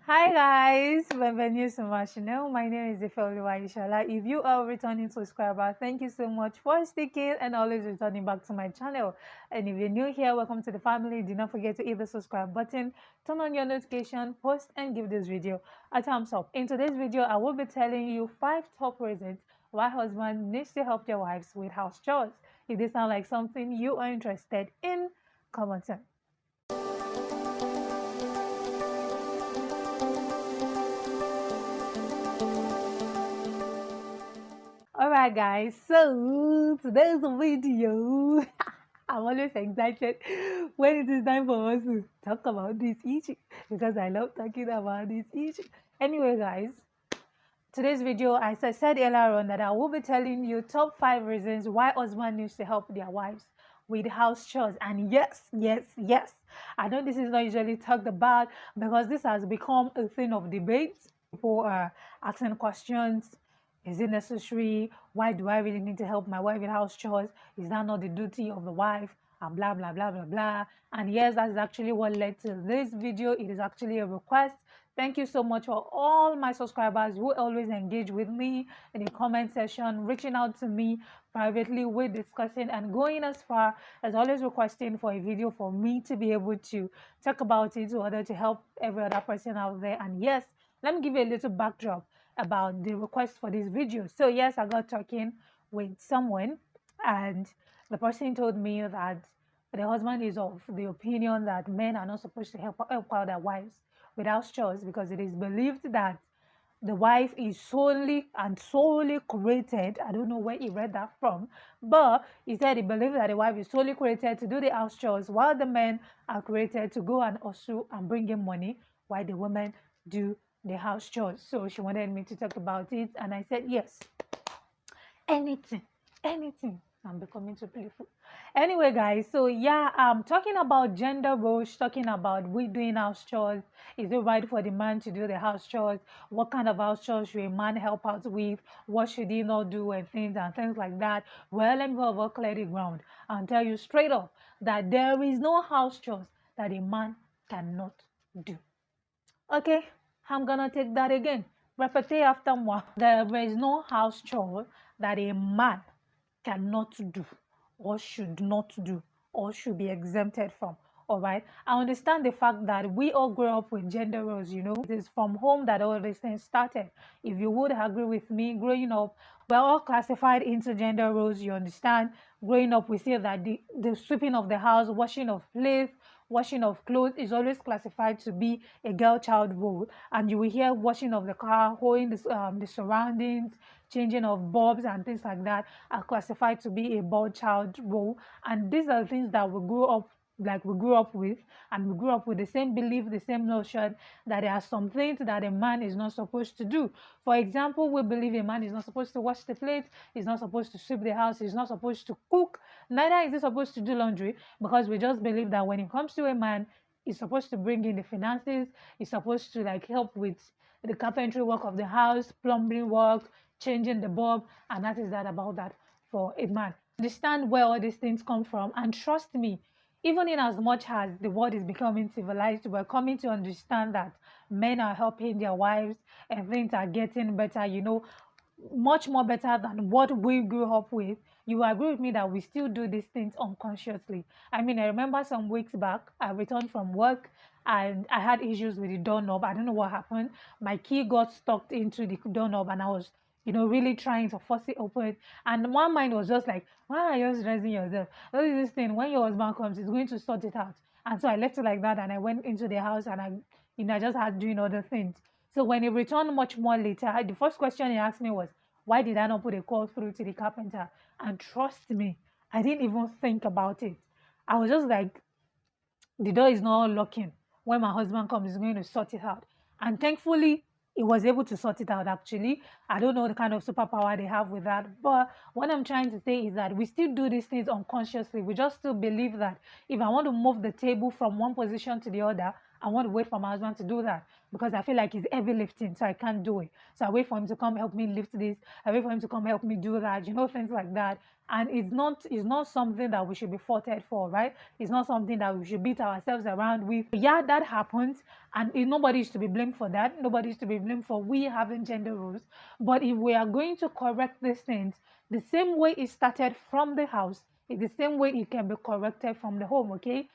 Hi guys, bienvenue sur my channel. My name is Ifeoluwa Ishala. If you are a returning subscriber, thank you so much for sticking and always returning back to my channel. And if you're new here, welcome to the family. Do not forget to hit the subscribe button, turn on your notification, post and give this video a thumbs up. In today's video, I will be telling you 5 top reasons why husbands need to help their wives with house chores. If this sounds like something you are interested in, comment on. Alright guys, so today's video. I'm always excited when it is time for us to talk about this issue because I love talking about this issue. Anyway guys, today's video, as I said earlier on, that I will be telling you top 5 reasons why husbands need to help their wives with house chores. And yes, I know this is not usually talked about because this has become a thing of debate. People are asking questions. Is it necessary? Why do I really need to help my wife with house chores? Is that not the duty of the wife? And blah blah blah blah blah. And yes, that's actually what led to this video. It is actually a request. Thank you so much for all my subscribers who always engage with me in the comment section, reaching out to me privately, we're discussing and going as far as always requesting for a video for me to be able to talk about it in order to help every other person out there. And yes, let me give you a little backdrop about the request for this video. So yes, I got talking with someone and the person told me that the husband is of the opinion that men are not supposed to help out their wives without chores because it is believed that the wife is solely created. I don't know where he read that from, but he said he believes that the wife is solely created to do the house chores while the men are created to go and hustle and bring in money while the women do the house chores. So she wanted me to talk about it and I said yes, anything. I'm becoming too playful. Anyway guys, so yeah, I'm talking about gender roles, talking about we doing house chores. Is it right for the man to do the house chores? What kind of house chores should a man help out with? What should he not do and things like that? Well, let me go clear the ground and tell you straight up that there is no house chores that a man cannot do. Okay, I'm gonna take that again. Repeat after moi. There is no house chore that a man cannot do or should not do or should be exempted from. All right, I understand the fact that we all grow up with gender roles, it is from home that all these things started. If you would agree with me, growing up, we're all classified into gender roles. You understand? Growing up, we see that the sweeping of the house, washing of plates, washing of clothes is always classified to be a girl child role, and you will hear washing of the car, holding the surroundings, changing of bulbs and things like that are classified to be a boy child role. And these are the things that we grew up with, and we grew up with the same belief, the same notion that there are some things that a man is not supposed to do. For example, we believe a man is not supposed to wash the plate, he's not supposed to sweep the house, he's not supposed to cook, neither is he supposed to do laundry, because we just believe that when it comes to a man, he's supposed to bring in the finances, he's supposed to like help with the carpentry work of the house, plumbing work, changing the bulb, and that is that about that for a man. Understand where all these things come from, and trust me, even in as much as the world is becoming civilized, we're coming to understand that men are helping their wives and things are getting better, much more better than what we grew up with. You agree with me that we still do these things unconsciously. I mean, I remember some weeks back, I returned from work and I had issues with the doorknob. I don't know what happened. My key got stuck into the doorknob and I was, really trying to force it open. And one mind was just like, why are you stressing yourself? What is this thing? When your husband comes, he's going to sort it out. And so I left it like that and I went into the house and I just had doing other things. So when he returned much more later, the first question he asked me was, why did I not put a call through to the carpenter? And trust me, I didn't even think about it. I was just like, the door is not locking. When my husband comes, he's going to sort it out. And thankfully, he was able to sort it out actually. I don't know the kind of superpower they have with that. But what I'm trying to say is that we still do these things unconsciously. We just still believe that if I want to move the table from one position to the other, I want to wait for my husband to do that because I feel like he's heavy lifting, so I can't do it. So I wait for him to come help me lift this. I wait for him to come help me do that. Things like that. And it's not something that we should be faulted for, right? It's not something that we should beat ourselves around with. Yeah, that happens, and nobody is to be blamed for that. Nobody is to be blamed for we having gender roles. But if we are going to correct these things, the same way it started from the house is the same way it can be corrected from the home. Okay,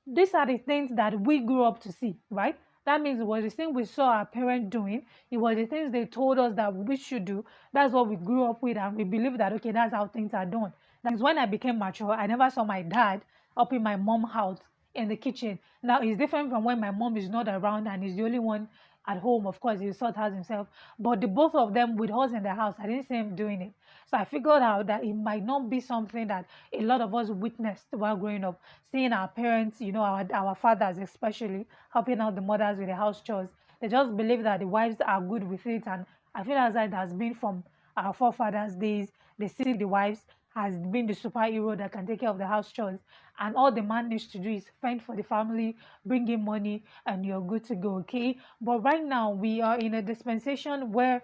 these are the things that we grew up to see, right? That means it was the thing we saw our parents doing. It was the things they told us that we should do. That's what we grew up with, and we believe that, okay, that's how things are done. That is when I became mature. I never saw my dad up in my mom's house in the kitchen. Now, it's different from when my mom is not around and is the only one at home. Of course, he sort out himself. But the both of them with us in the house, I didn't see him doing it. So I figured out that it might not be something that a lot of us witnessed while growing up, seeing our parents, our fathers especially, helping out the mothers with the house chores. They just believe that the wives are good with it. And I feel as that has been from our forefathers' days. They see the wives has been the superhero that can take care of the house chores. And all the man needs to do is fend for the family, bring in money, and you're good to go, okay? But right now, we are in a dispensation where,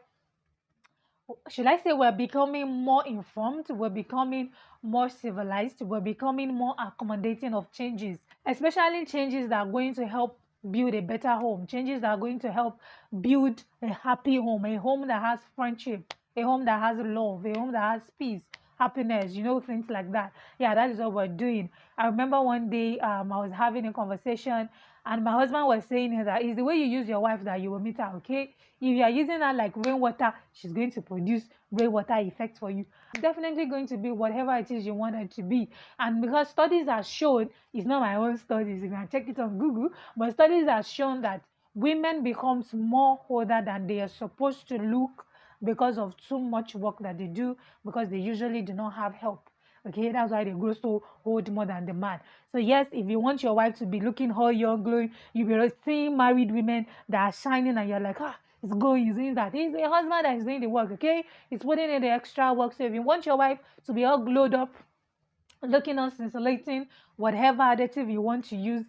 should I say, we're becoming more informed, we're becoming more civilized, we're becoming more accommodating of changes, especially changes that are going to help build a better home, changes that are going to help build a happy home, a home that has friendship, a home that has love, a home that has peace, happiness, things like that. Yeah, that is what we're doing. I remember one day I was having a conversation and my husband was saying that it's the way you use your wife that you will meet her, okay? If you are using her like rainwater, she's going to produce rainwater effect for you. It's definitely going to be whatever it is you want it to be. And because studies have shown, it's not my own studies, you can check it on Google, but studies have shown that women becomes more older than they are supposed to look because of too much work that they do, because they usually do not have help. Okay, that's why they grow so old more than the man. So yes, if you want your wife to be looking all young, glowing, you'll be seeing married women that are shining and you're like, it's going, he's doing that. He's a husband that is doing the work, okay? He's putting in the extra work. So if you want your wife to be all glowed up, looking on scintillating, whatever additive you want to use,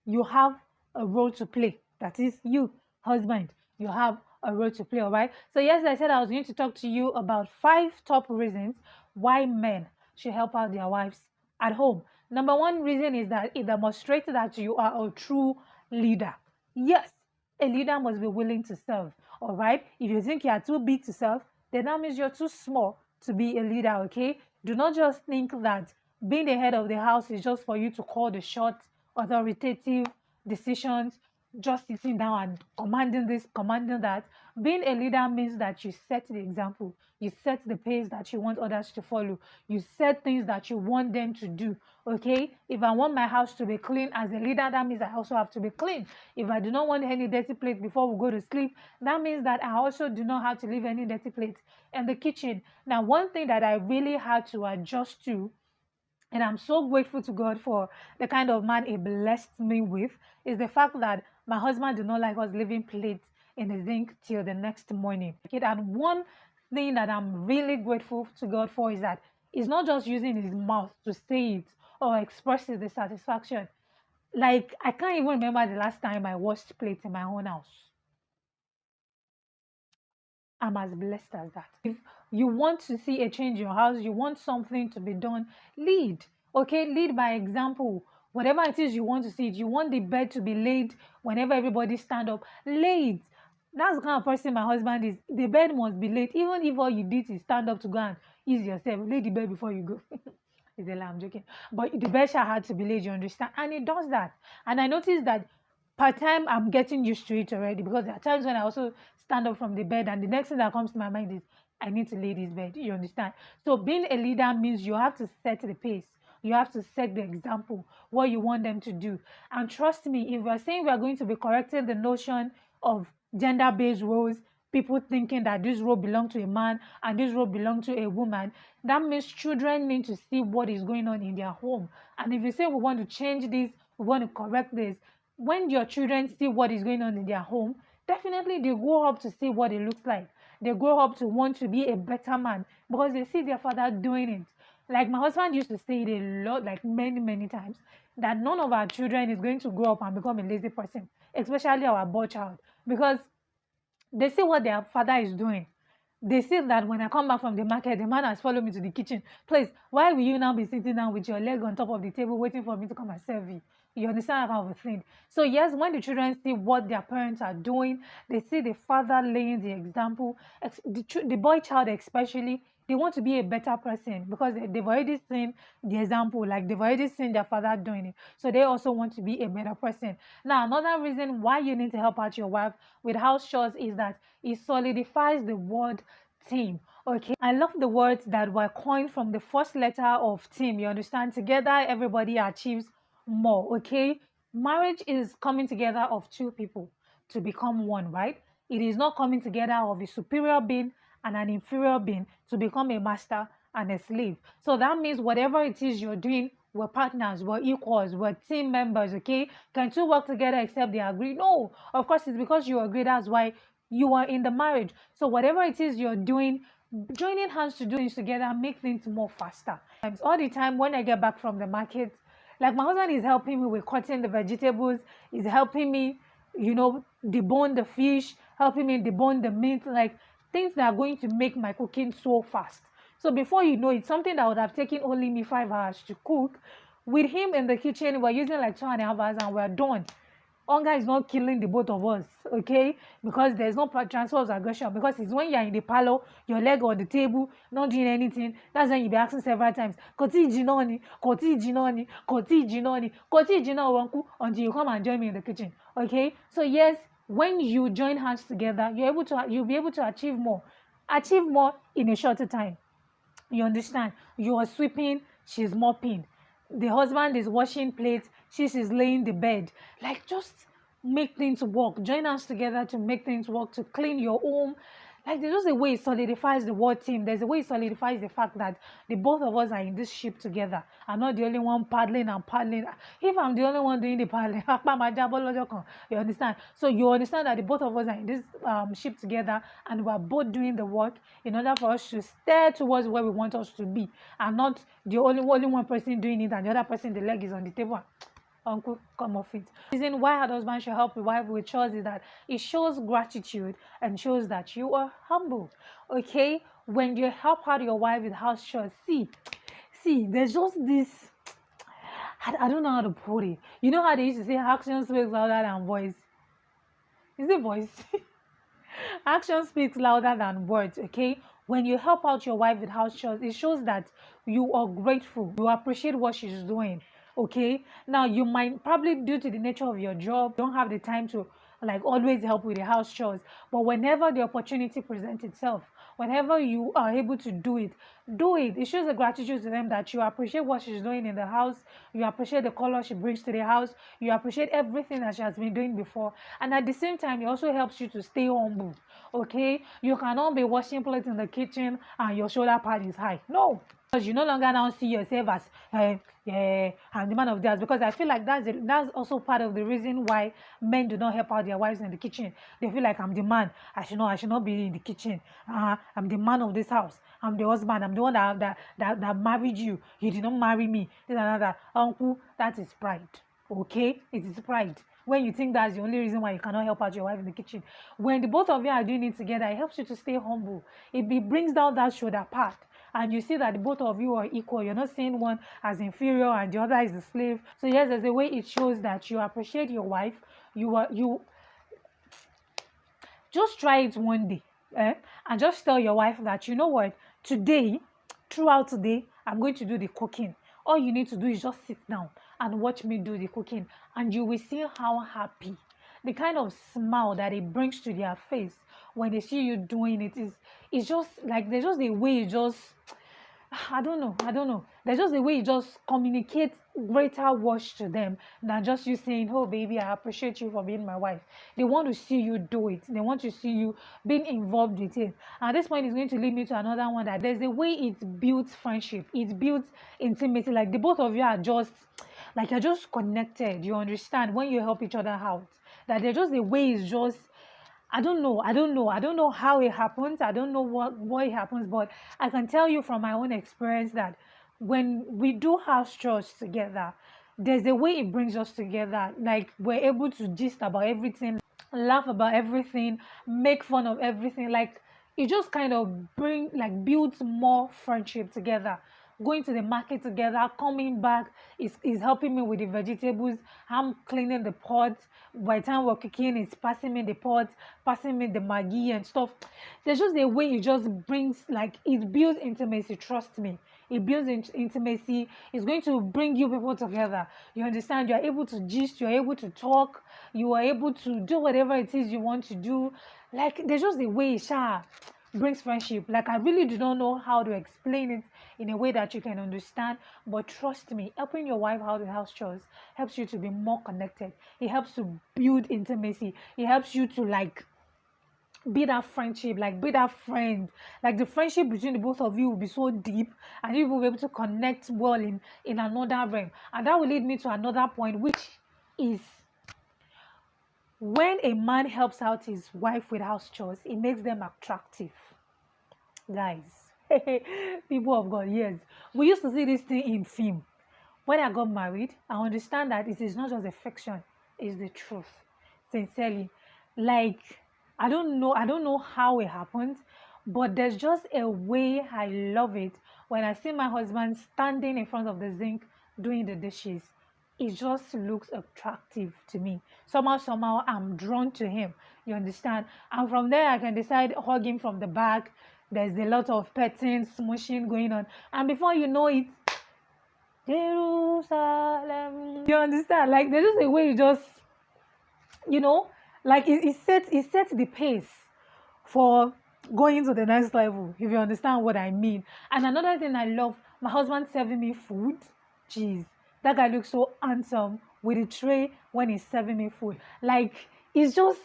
you have a role to play. That is you, husband. You have a role to play, all right? So yes, I said I was going to talk to you about 5 top reasons why men should help out their wives at home. Number one reason is that it demonstrates that you are a true leader. Yes, a leader must be willing to serve, all right? If you think you are too big to serve, then that means you're too small to be a leader, okay? Do not just think that being the head of the house is just for you to call the shots, authoritative decisions, just sitting down and commanding this, commanding that. Being a leader means that you set the example, you set the pace that you want others to follow, you set things that you want them to do. Okay, if I want my house to be clean as a leader, that means I also have to be clean. If I do not want any dirty plate before we go to sleep, that means that I also do not have to leave any dirty plate in the kitchen. Now, one thing that I really had to adjust to, and I'm so grateful to God for the kind of man He blessed me with, is the fact that my husband do not like us leaving plates in the sink till the next morning. Okay, and one thing that I'm really grateful to God for is that He's not just using His mouth to say it or expresses the satisfaction. Like, I can't even remember the last time I washed plates in my own house. I'm as blessed as that. If you want to see a change in your house, you want something to be done, lead. Okay, lead by example. Whatever it is you want to see, you want the bed to be laid whenever everybody stand up, lay it. That's the kind of person my husband is. The bed must be laid. Even if all you did is stand up to go and ease yourself, lay the bed before you go. It's a lie, I'm joking. But the bed shall have to be laid, you understand? And it does that. And I noticed that part time I'm getting used to it already, because there are times when I also stand up from the bed and the next thing that comes to my mind is I need to lay this bed. You understand? So being a leader means you have to set the pace. You have to set the example, what you want them to do. And trust me, if we're saying we're going to be correcting the notion of gender-based roles, people thinking that this role belongs to a man and this role belongs to a woman, that means children need to see what is going on in their home. And if you say we want to change this, we want to correct this, when your children see what is going on in their home, definitely they grow up to see what it looks like. They grow up to want to be a better man because they see their father doing it. Like my husband used to say it a lot, like many, many times, that none of our children is going to grow up and become a lazy person. especially our boy child, because they see what their father is doing. They see that when I come back from the market, the man has followed me to the kitchen. Please, why will you now be sitting down with your leg on top of the table waiting for me to come and serve you? You understand that kind of thing? So yes, when the children see what their parents are doing, they see the father laying the example, the boy child especially, they want to be a better person because they've already seen the example, like they've already seen their father doing it. So they also want to be a better person. Now, another reason why you need to help out your wife with house chores is that it solidifies the word team. Okay, I love the words that were coined from the first letter of team. You understand? Together, everybody achieves more. Okay, marriage is coming together of two people to become one, right? It is not coming together of a superior being and an inferior being to become a master and a slave. So that means whatever it is you're doing, we're partners, we're equals, we're team members. Okay, can two work together except they agree? No, of course it's because you agree. That's why you are in the marriage. So whatever it is you're doing, joining hands to do things together make things more faster. All the time when I get back from the market, like my husband is helping me with cutting the vegetables, is helping me, debone the fish, helping me debone the meat, like things that are going to make my cooking so fast. So before you know it, something that would have taken only me 5 hours to cook, with him in the kitchen, we're using like 2.5 hours and we're done. Hunger is not killing the both of us, okay? Because there's no transfer of aggression. Because it's when you're in the parlor, your leg on the table, not doing anything. That's when you be asking several times, Koti jinoni, Koti jinoni, Koti jinoni, Koti jinoni, until you come and join me in the kitchen, okay? So yes, when you join hands together, you'll be able to achieve more in a shorter time. You understand? You are sweeping, she's mopping. The husband is washing plates, she's laying the bed. Like, just make things work. Join us together to make things work, to clean your home. Like, there's just a way it solidifies the word team. There's a way it solidifies the fact that the both of us are in this ship together. I'm not the only one paddling and paddling. If I'm the only one doing the paddling, you understand? So you understand that the both of us are in this ship together and we're both doing the work in order for us to steer towards where we want us to be, and not the only one person doing it and the other person, the leg is on the table. Uncle, come off it. The reason why a husband should help a wife with chores is that it shows gratitude and shows that you are humble. Okay, when you help out your wife with house chores, see, there's just this. I don't know how to put it. You know how they used to say action speaks louder than voice. Is it voice? Action speaks louder than words. Okay, when you help out your wife with house chores, it shows that you are grateful. You appreciate what she's doing. Okay, now you might probably, due to the nature of your job, don't have the time to like always help with the house chores, but whenever the opportunity presents itself, whenever you are able to do it, it shows a gratitude to them that you appreciate what she's doing in the house, you appreciate the color she brings to the house, you appreciate everything that she has been doing before, and at the same time it also helps you to stay humble. Okay, you cannot be washing plates in the kitchen and your shoulder pad is high. No, because you no longer now see yourself as yeah, I'm the man of the house. Because I feel like that's also part of the reason why men do not help out their wives in the kitchen. They feel like, I'm the man, I should not be in the kitchen. I'm the man of this house, I'm the husband, I'm the one that married you. You did not marry me. This and another. Uncle, that is pride. Okay, it is pride. When you think that's the only reason why you cannot help out your wife in the kitchen, when the both of you are doing it together, it helps you to stay humble. It brings down that shoulder part, and you see that the both of you are equal. You're not seeing one as inferior and the other is a slave. So yes, there's a way it shows that you appreciate your wife. You just try it one day, and just tell your wife that, you know what, today, throughout today, I'm going to do the cooking. All you need to do is just sit down and watch me do the cooking, and you will see how happy, the kind of smile that it brings to their face when they see you doing it is just like, there's just a way you just, I don't know. There's just a way you just communicate greater worth to them than just you saying, oh baby, I appreciate you for being my wife. They want to see you do it. They want to see you being involved with it. And this point is going to lead me to another one, that there's a way it builds friendship. It builds intimacy. Like the both of you are just, like you're just connected. You understand when you help each other out. That there's just a way it's just, I don't know how it happens. I don't know what it happens, but I can tell you from my own experience that when we do house chores together, there's a way it brings us together. Like we're able to gist about everything, laugh about everything, make fun of everything. Like it just kind of builds more friendship together. Going to the market together, coming back is helping me with the vegetables. I'm cleaning the pots. By the time we're cooking, it's passing me the pots, passing me the Maggi and stuff. There's just a way it just brings, like, it builds intimacy. Trust me, it builds intimacy. It's going to bring you people together. You understand? You're able to gist, you're able to talk, you are able to do whatever it is you want to do. Like, there's just a way Sha brings friendship. Like, I really do not know how to explain it in a way that you can understand, but trust me, helping your wife out with house chores helps you to be more connected. It helps to build intimacy. It helps you to, like, be that friendship, like be that friend. Like the friendship between the both of you will be so deep, and you will be able to connect well in another realm. And that will lead me to another point, which is when a man helps out his wife with house chores, it makes them attractive. Guys, people of God, yes. We used to see this thing in film. When I got married, I understand that it is not just a fiction, it's the truth. Sincerely. Like, I don't know how it happens, but there's just a way I love it when I see my husband standing in front of the sink doing the dishes. It just looks attractive to me. Somehow I'm drawn to him. You understand? And from there I can decide hug him from the back. There's a lot of petting, smushing going on. And before you know it, Jerusalem. You understand? Like, there's just a way you just, like it sets the pace for going to the next level, if you understand what I mean. And another thing I love, my husband serving me food. Jeez, that guy looks so handsome with a tray when he's serving me food. Like, it's just,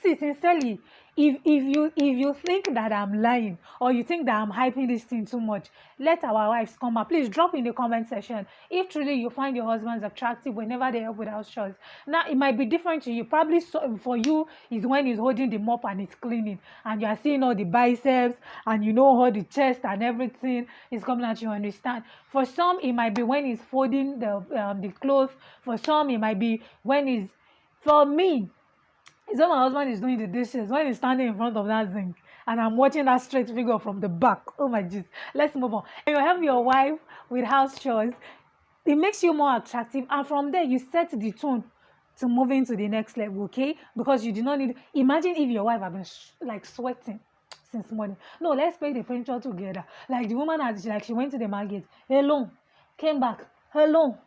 see, sincerely, if you think that I'm lying, or you think that I'm hyping this thing too much, let our wives come up. Please drop in the comment section if truly you find your husbands attractive whenever they help with house chores. Now, it might be different to you. Probably for you is when he's holding the mop and he's cleaning, and you are seeing all the biceps, and you know all the chest and everything is coming out. You understand? For some, it might be when he's folding the clothes. For some, it might be when he's, for me, it's when my husband is doing the dishes, when he's standing in front of that zinc, and I'm watching that straight figure from the back. Oh my jeez. Let's move on. And you help your wife with house chores, it makes you more attractive, and from there you set the tone to moving to the next level, okay? Because you do not need, imagine if your wife had been like sweating since morning. No, let's paint the picture together. Like the woman has, like, she went to the market alone, came back alone,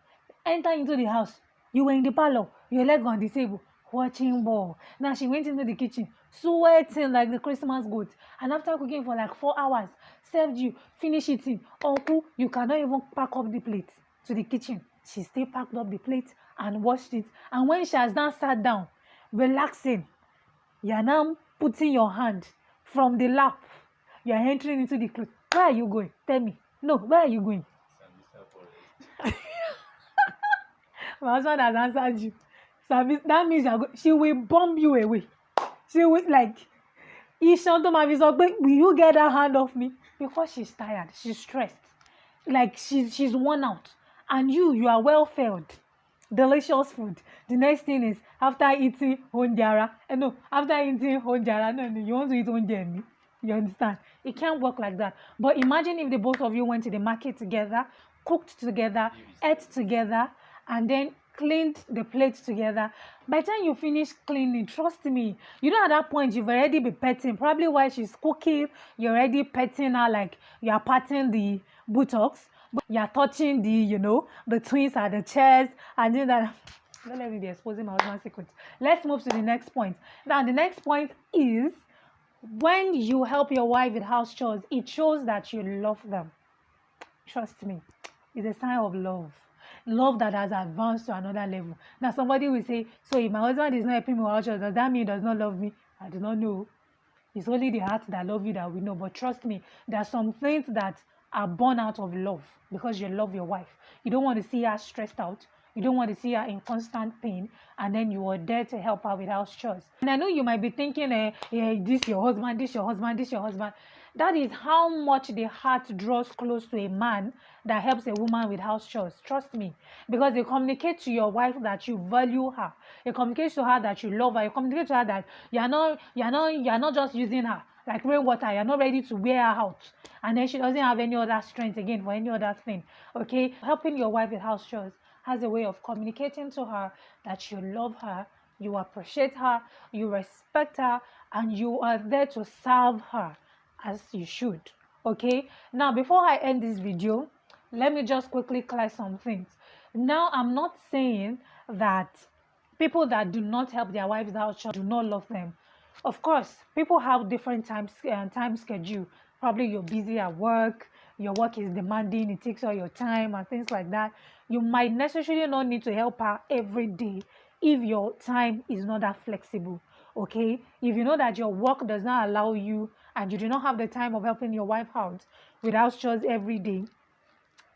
enter into the house. You were in the parlor, your leg on the table, watching ball. Now she went into the kitchen, sweating like the Christmas goat. And after cooking for like 4 hours, served you, finish eating. Uncle, you cannot even pack up the plate to the kitchen. She still packed up the plate and washed it. And when she has now sat down, relaxing, you are now putting your hand from the lap. You are entering into the clothes. Where are you going? Tell me. No, where are you going? My husband has answered you. That means she will bomb you away. She will, like, will you get that hand off me? Because she's tired, she's stressed, like she's worn out, and you are well fed, delicious food. The next thing is, after eating honjara, no, you want to eat honjara. You understand? It can't work like that. But imagine if the both of you went to the market together, cooked together, ate together, and then cleaned the plates together. By the time you finish cleaning, trust me, you know, at that point you've already been petting. Probably while she's cooking, you're already petting her, like you are patting the buttocks, but you're touching the, the twins at the chest, and then that. Don't let me be exposing my husband's secrets. Let's move to the next point. Now, the next point is, when you help your wife with house chores, it shows that you love them. Trust me, it's a sign of love. Love that has advanced to another level. Now, somebody will say, so if my husband is not helping me with house chores, does that mean he does not love me? I do not know. It's only the heart that loves you that we know. But trust me, there are some things that are born out of love, because you love your wife. You don't want to see her stressed out. You don't want to see her in constant pain, and then you are there to help her with house chores. And I know you might be thinking, this your husband, this your husband, this your husband. That is how much the heart draws close to a man that helps a woman with house chores. Trust me. Because you communicate to your wife that you value her. You communicate to her that you love her. You communicate to her that you're not just using her like rainwater. You're not ready to wear her out. And then she doesn't have any other strength again for any other thing. Okay? Helping your wife with house chores has a way of communicating to her that you love her, you appreciate her, you respect her, and you are there to serve her as you should. Okay, now before I end this video, let me just quickly clear some things. Now, I'm not saying that people that do not help their wives out do not love them. Of course, people have different time schedule. Probably you're busy at work, your work is demanding, it takes all your time and things like that. You might necessarily not need to help her every day if your time is not that flexible. Okay, if you know that your work does not allow you and you do not have the time of helping your wife out with house chores every day,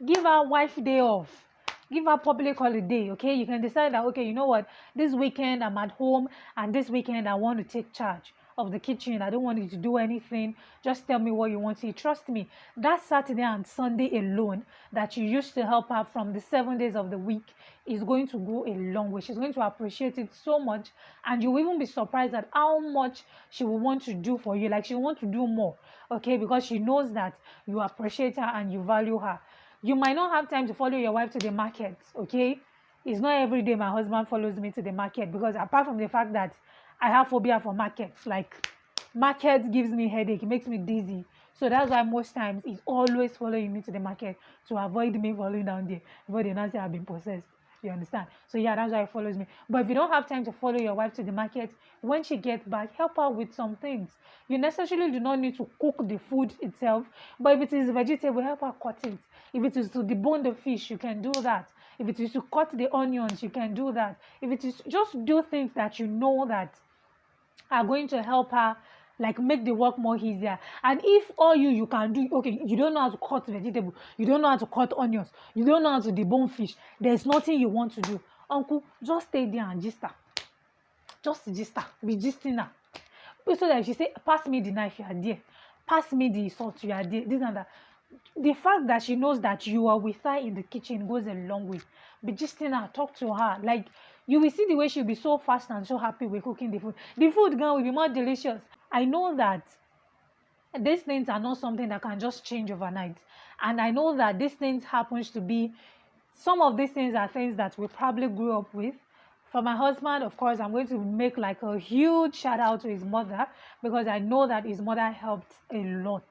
give her wife day off. Give her public holiday. Okay, you can decide that, okay, you know what, this weekend I'm at home and this weekend I want to take charge of the kitchen. I don't want you to do anything. Just tell me what you want to eat. Trust me, that Saturday and Sunday alone that you used to help her from the 7 days of the week is going to go a long way. She's going to appreciate it so much, and you will even be surprised at how much she will want to do for you. Like, she will want to do more, okay, because she knows that you appreciate her and you value her. You might not have time to follow your wife to the market, okay? It's not every day my husband follows me to the market, because apart from the fact that I have phobia for markets, like, market gives me headache, it makes me dizzy. So that's why most times he's always following me to the market to avoid me falling down there before they now say I've been possessed. You understand? So yeah, that's why he follows me. But if you don't have time to follow your wife to the market, when she gets back, help her with some things. You necessarily do not need to cook the food itself, but if it is vegetable, help her cut it. If it is to debone the fish, you can do that. If it is to cut the onions, you can do that. If it is, just do things that you know that are going to help her, like, make the work more easier. And if all you can do, okay, you don't know how to cut vegetable, you don't know how to cut onions, you don't know how to debone fish, there's nothing you want to do, uncle, just stay there and gist her. Just gist her, be gisting her, so that she say, pass me the knife, you are there, pass me the salt, you are there, this and that. The fact that she knows that you are with her in the kitchen goes a long way. Be gisting her, talk to her. Like, you will see the way she'll be so fast and so happy with cooking the food. The food, girl, will be more delicious. I know that these things are not something that can just change overnight. And I know that these things happens to be, some of these things are things that we probably grew up with. For my husband, of course, I'm going to make like a huge shout out to his mother, because I know that his mother helped a lot.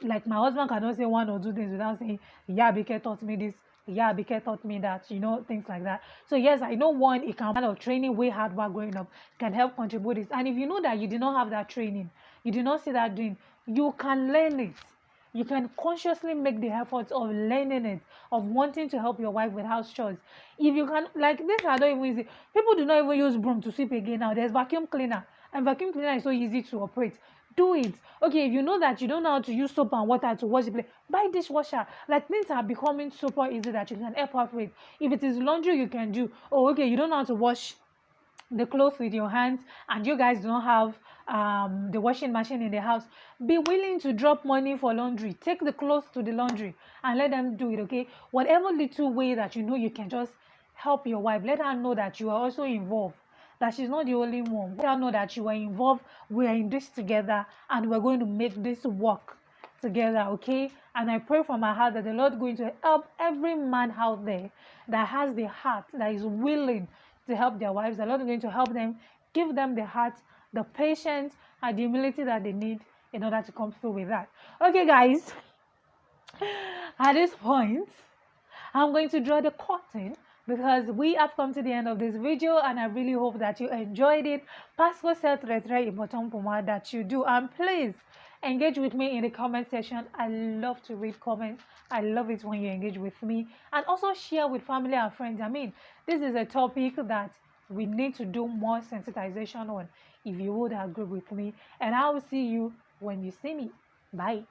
Like, my husband cannot say one or two things without saying, yeah, Bike taught me this, yeah, Bike taught me that, things like that. So yes, I know one, it can kind of training way hard while growing up can help contribute this. And if you know that you did not have that training, you did not see that doing, you can learn it. You can consciously make the efforts of learning it, of wanting to help your wife with house chores. If you can, like, this I don't even easy. People do not even use broom to sweep again now. There's vacuum cleaner, and vacuum cleaner is so easy to operate. Do it. Okay, if you know that you don't know how to use soap and water to wash the plate, buy dishwasher. Like, things are becoming super easy that you can help out with. If it is laundry, you can do. Oh, okay, you don't know how to wash the clothes with your hands, and you guys do not have the washing machine in the house, be willing to drop money for laundry. Take the clothes to the laundry and let them do it. Okay, whatever little way that you know you can just help your wife, let her know that you are also involved, that she's not the only one. Let her know that you are involved, we are in this together, and we're going to make this work together. Okay, and I pray from my heart that the Lord is going to help every man out there that has the heart, that is willing to help their wives. The Lord is going to help them, give them the heart, the patience, and the humility that they need in order to come through with that. Okay, guys, at this point, I'm going to draw the curtain, because we have come to the end of this video, and I really hope that you enjoyed it. Pasco said it's very important that you do, and please engage with me in the comment section. I love to read comments. I love it when you engage with me, and also share with family and friends. I mean, this is a topic that we need to do more sensitization on, if you would agree with me. And I will see you when you see me. Bye.